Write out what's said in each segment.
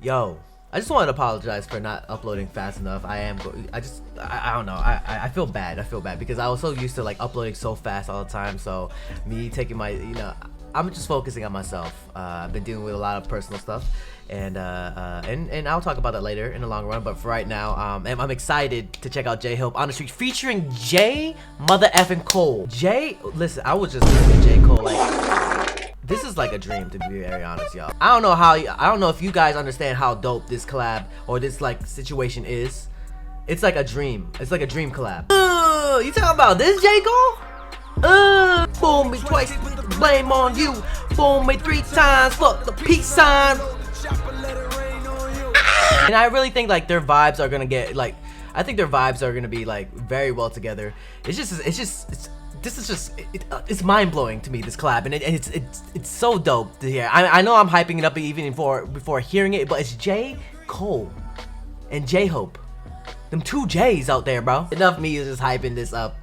Yo, I just wanted to apologize for not uploading fast enough. I don't know. I feel bad. I feel bad because I was so used to like uploading so fast all the time. So me taking my, I'm just focusing on myself. I've been dealing with a lot of personal stuff, and I'll talk about that later in the long run. But for right now, I'm excited to check out J Hope on the street featuring J Mother effing Cole. Listen, I was just listening to J Cole like. This is like a dream, to be very honest, y'all. I don't know if you guys understand how dope this collab or this like situation is. It's like a dream. It's like a dream collab. You talking about this, J Cole? Fool me twice, blame on you. Fool me 3 times, fuck the peace sign. And I really think like their vibes are gonna get like, I think their vibes are gonna be like very well together. It's mind-blowing to me, this collab, and it's so dope to hear. I know I'm hyping it up even before hearing it, but it's J Cole and J Hope, them 2 J's out there, bro. Enough me just hyping this up.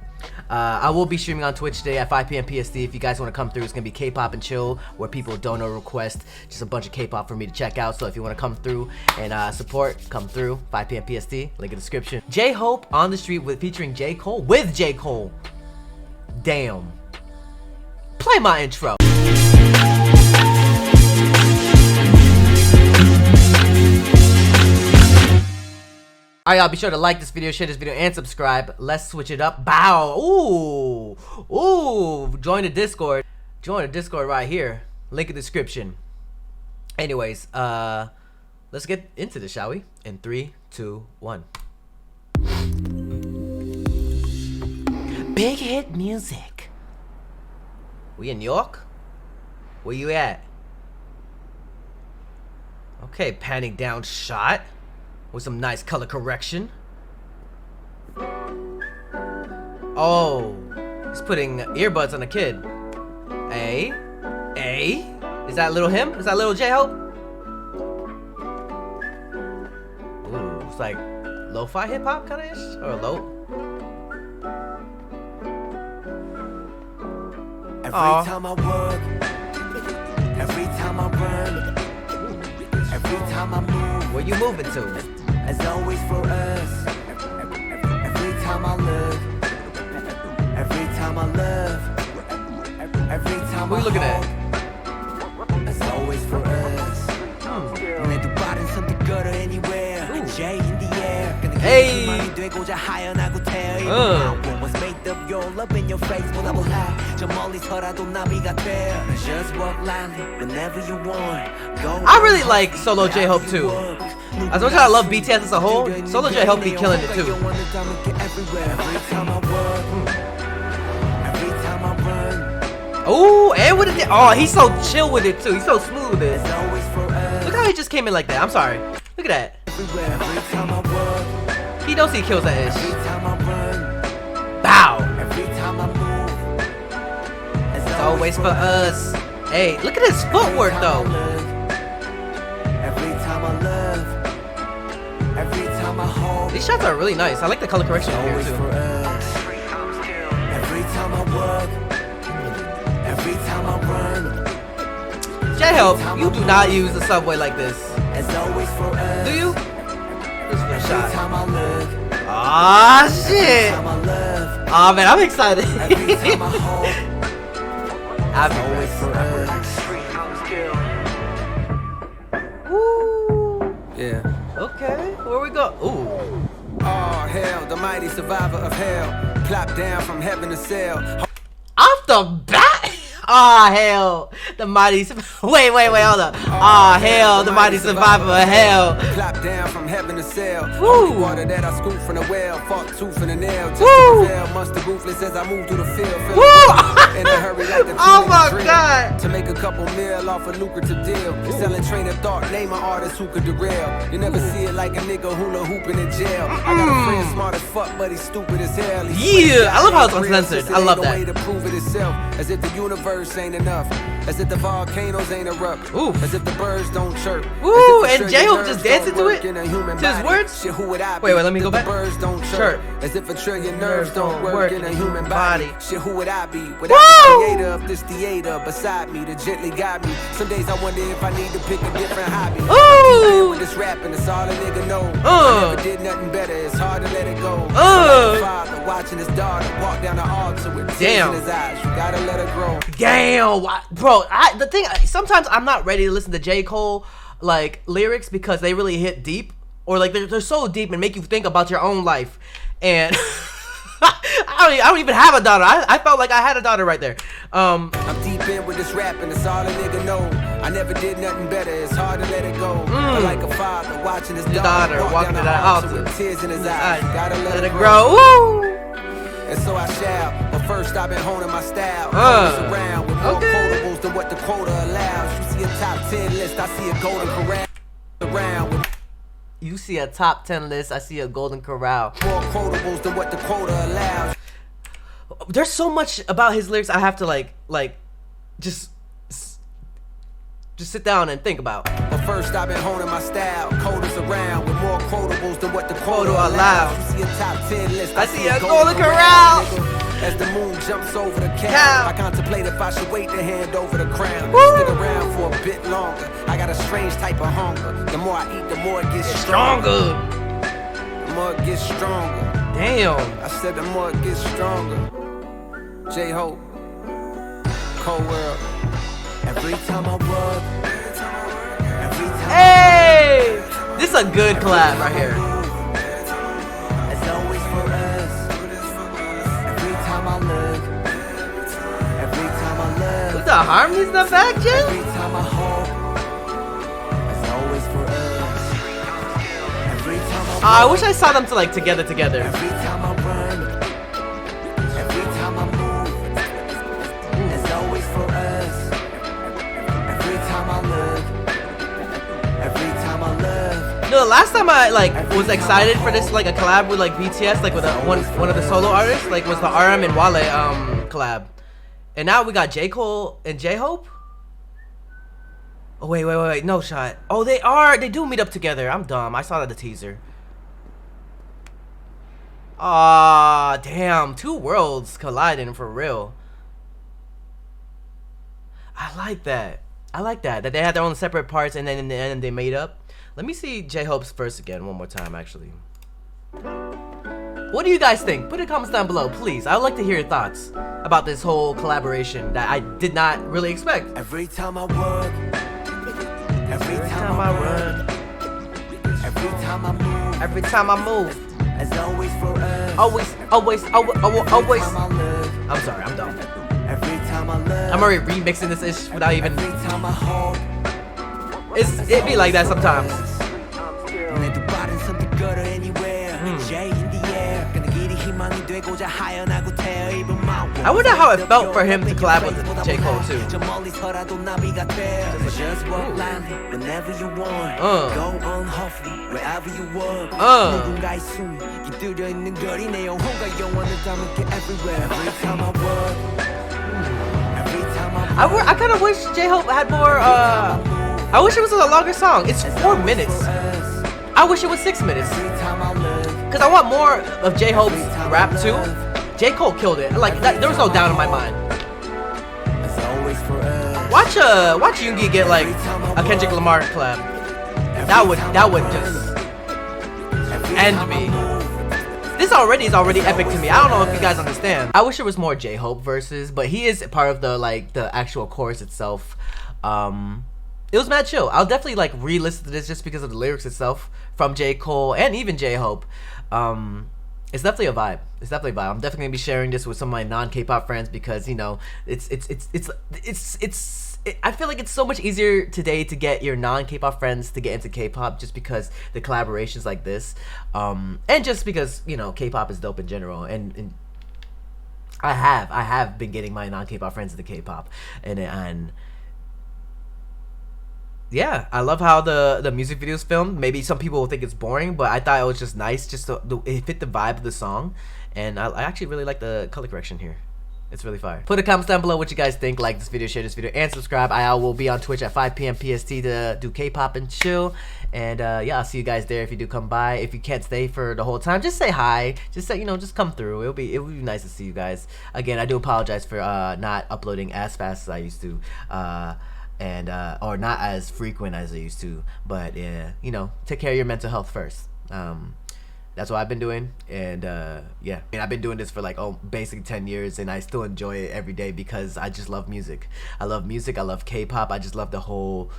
I will be streaming on Twitch today at 5 p.m. PST. If you guys want to come through, it's gonna be K-pop and chill, where people don't know request, just a bunch of K-pop for me to check out. So if you want to come through and support, come through. 5 p.m. PST. Link in the description. J Hope on the street featuring J Cole with J Cole. Damn. Play my intro. Alright, y'all, be sure to like this video, share this video, and subscribe. Let's switch it up. Bow. Ooh. Join the Discord. Join the Discord right here. Link in the description. Anyways, let's get into this, shall we? In 3, 2, 1. Big hit music. We in New York? Where you at? Okay, panning down shot with some nice color correction. Oh, he's putting earbuds on the kid. Hey, is that little him? Is that little J Hope? Ooh, it's like lo-fi hip hop kind of ish, or low. Every time I work, every time I run, every time I move. Where you moving to? As always for us. Every time I look, every time I love, every time what are you looking at? As always for us. 내도 빠른 선택걸어 anywhere. J in the air. Hey. 되고자 하연하고 태어. Was made of your love in your face, but I will have. 저 멀리서라도 나비가 돼. Just walk lightly whenever you want. I really like solo J Hope too. As much as I love BTS as a whole, solo J Hope be killing it too. Oh, and with it, oh, he's so chill with it too. He's so smooth with it. Look how he just came in like that. I'm sorry. Look at that. He knows he kills that ish. Bow. It's always for us. Hey, look at his footwork though. These shots are really nice. I like the color correction here too. J Hope, you do not use the subway like this. Do you? This is a shot. Ah shit! Oh man, I'm excited. Woo! Yeah. Okay, where we go? Ooh. Oh hell, the mighty survivor of hell, clapped down from heaven to sail. Off the bat? Ah hell, the mighty. Wait, hold up. Ah hell, the mighty survivor of hell. Clapped down from heaven to sail. Woo. Water that I scooped from the well, fought tooth and a nail. Just Woo. Must have ruthless as I moved through the field. Woo. In a hurry like a Oh my dream. God. To make a couple mil off a lucrative deal. Selling train of thought, name an artist who could derail. You never see it like a nigga hula hooping in jail. I got a friend smart as fuck, but he's stupid as hell. Yeah, I love how it's uncensored. I love that. Way to prove it itself, as if the universe verse ain't enough. As if the volcanoes ain't erupt. Oof. As if the birds don't chirp. Ooh, As if and the J-Hope nerves just dancing don't to work it? in a human To his body. words? Shit, who would I be? Wait, let me go if back. The birds don't Chirp. chirp. As if a trillion nerves don't work in a human body. body. Shit, who would I be? Without Woo! the creator of this theater beside me to gently guide me. Some days I wonder if I need to pick a different hobby. Ooh. With this rapping, it's all a nigga know. I never did nothing better. It's hard to let it go. Like a father watching his daughter walk down the altar with tears in his eyes. You gotta let her grow. Damn, bro. The thing, sometimes I'm not ready to listen to J. Cole like lyrics because they really hit deep, or like they're so deep and make you think about your own life. And I don't even have a daughter. I felt like I had a daughter right there. I'm deep in with this rapping, it's all a nigga know. I never did nothing better, it's hard to let it go. But like a father watching his daughter walk down the altar with tears in his eyes. Gotta let it grow. Woo! And so I shall. But first I've been honing my style. Around with more quotables than what the quota allows. You see a top 10 list, I see a golden corral. Around with You see a top 10 list, I see a golden corral. more quotables than what the quota allows. There's so much about his lyrics I have to like just sit down and think about. But first I've been honing my style. Quotas around with more quotables than what the quota Quota allows. allows. You see a top 10 list, I see a golden corral. nigga. As the moon jumps over the Cow. cow, I contemplate if I should wait to hand over the crown. Woo. Stick around for a bit longer. I got a strange type of hunger. The more I eat, the more it gets stronger. The more it gets stronger. Damn. I said the more it gets stronger. J-Hope, Cold World. Every time I work, every time Hey! This is a good collab right here. it's always for us. Every time I look, every time I look, With the harmonies in the back, every Jay? time I hope, it's always for us. Every time I wish I saw them to like together. every time I run, every time I move, it's always for us. Every time I look, every time I look. No, the last time I like was excited for this like a collab with like BTS, like with one of the solo artists, like was the RM and Wale collab. And now we got J. Cole and J-Hope. Oh wait, no shot. Oh, they do meet up together. I'm dumb. I saw the teaser. Ah, damn, two worlds colliding for real. I like that. That they had their own separate parts and then in the end they made up. Let me see J-Hope's verse again one more time, actually. What do you guys think? Put in the comments down below, please. I would like to hear your thoughts about this whole collaboration that I did not really expect. Every time I work, every time I I run, every time I move, every time I move, it's always for us. always. Every time I look, I'm sorry, I'm dumb. every time I look, I'm already remixing this ish without even. every time I hope. It be like that sometimes. 내 두 발은 선택걸어 anywhere. J in the air. 그는 길이 희망이 되고자 하연하고 태어 입은 my I wonder how it felt for him to collab with J. Cole too. 저 멀리서라도 나비가 돼. Just walk lightly whenever you want. Go on hopefully wherever you want. 누군가의 숨이 깃들여 있는 거리 내 영혼과 영원을 담을게 everywhere. Every time I walk, every time I I kind of wish J-Hope had more. I wish it was a longer song. It's 4 minutes. I wish it was 6 minutes. Cause I want more of J-Hope's rap too. J. Cole killed it. Like that, there was no doubt in my mind. Watch Yoongi get like a Kendrick Lamar collab. That would just end me. This already is epic to me. I don't know if you guys understand. I wish there was more J-Hope verses, but he is part of the actual chorus itself. It was mad chill. I'll definitely like re-listen to this just because of the lyrics itself from J. Cole and even J-Hope. It's definitely a vibe. I'm definitely gonna be sharing this with some of my non-K-pop friends because you know I feel like it's so much easier today to get your non-K-pop friends to get into K-pop just because the collaborations like this, and just because you know K-pop is dope in general. And I have been getting my non-K-pop friends into K-pop, and yeah, I love how the music video is filmed. Maybe some people will think it's boring, but I thought it was just nice. It fit the vibe of the song, and I actually really like the color correction here. It's really fire. Put a comment down below what you guys think. Like this video, share this video, and subscribe. I will be on Twitch at 5 p.m. PST to do K-pop and chill. And yeah, I'll see you guys there if you do come by. If you can't stay for the whole time, just say hi. Just say, just come through. It'll be nice to see you guys. Again, I do apologize for not uploading as fast as I used to. Or not as frequent as I used to. But yeah, take care of your mental health first. That's what I've been doing, and yeah, I've been doing this for like basically 10 years, and I still enjoy it every day because I just love music. I love music. I love K-pop. I just love the whole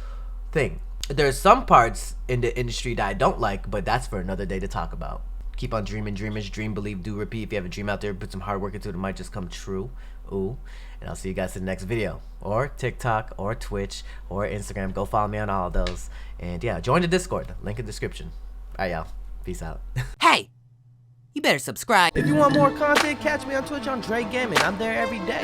thing. There's some parts in the industry that I don't like, but that's for another day to talk about. Keep on dreaming, dreamers. Dream, believe, do, repeat. If you have a dream out there, put some hard work into it. It might just come true. Ooh. And I'll see you guys in the next video, or TikTok, or Twitch, or Instagram. Go follow me on all of those, and yeah, join the Discord. Link in the description. All right, y'all. Peace out. Hey, you better subscribe. If you want more content, catch me on Twitch on Jrekml. I'm there every day.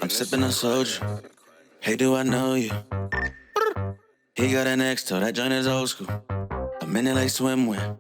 I'm sipping on soju. Hey, do I know you? He got an X-toe, that joint is old school. I'm in it like swimwear.